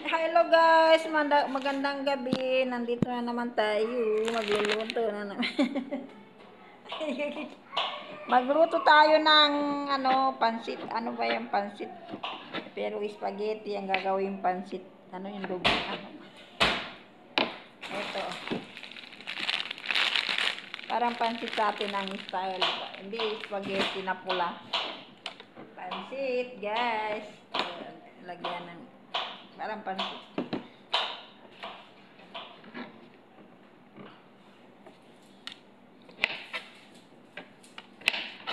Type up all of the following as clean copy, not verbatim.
Hello guys, magandang gabi. Nandito na naman tayo. Magluluto na naman. Magluto tayo ng pansit. Ano ba yung pansit? Pero spaghetti ang gagawin pansit. Ano yung dugo? Ito. Parang pansit sa atin ang style. Hindi spaghetti na pula. Pansit, guys. Lagyan ng parang pansit.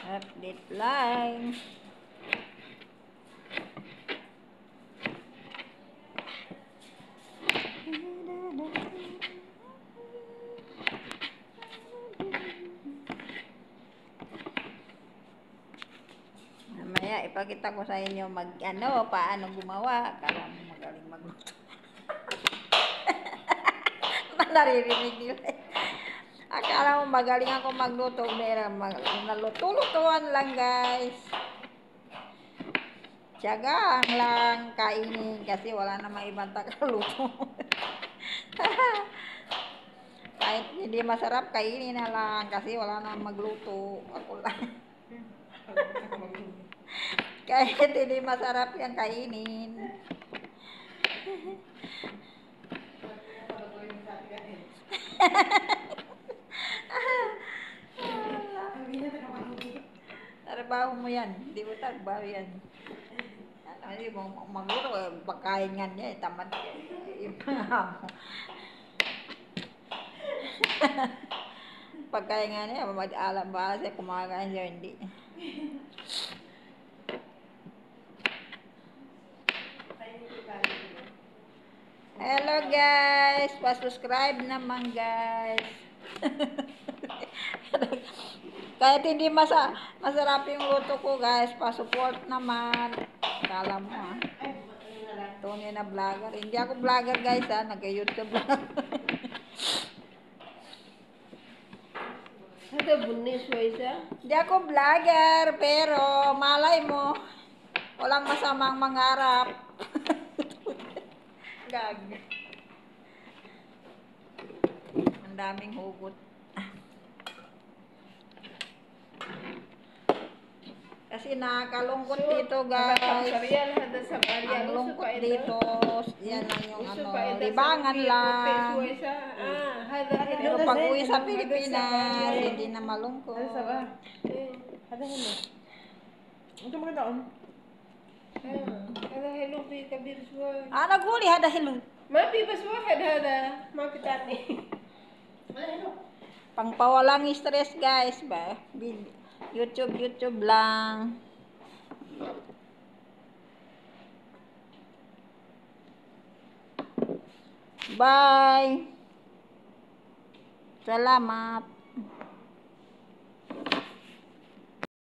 Update line. Mamaya ipakita ko sa inyo paano gumawa. Kala mo magaling magluto. Naririnig nila. Akala mo magaling ako magluto. Naluto-lutuan lang guys. Tiyagaan lang kainin kasi wala namang ibang tagaluto. Kahit hindi masarap kainin na lang kasi wala namang magluto. Ako lang. Kahit hindi masarap yan kainin. Trabaho mo yan. Hindi mo trabaho yan. Hindi mo magluto. Pagkain nga niya. Tamad niya. Pagkain nga niya. Alam ba siya kumakain siya hindi. Hello guys. Pa-subscribe naman guys. Kahit hindi masarap yung luto ko guys, pa-support naman. Kala mo Tony na vlogger. Hindi ako vlogger guys nag-YouTube lang. Hindi ako vlogger, pero malay mo, walang masamang mangarap. Gag. Ang daming hugot. Kasi nakakalungkot dito guys. Ang lungkot dito. Yan lang yung libangan lang. Pero pag uwi sa Pilipinas, hindi na malungkot. Naghuli hada hello. Pangpawalang stress guys ba? YouTube lang. Bye. Salamat.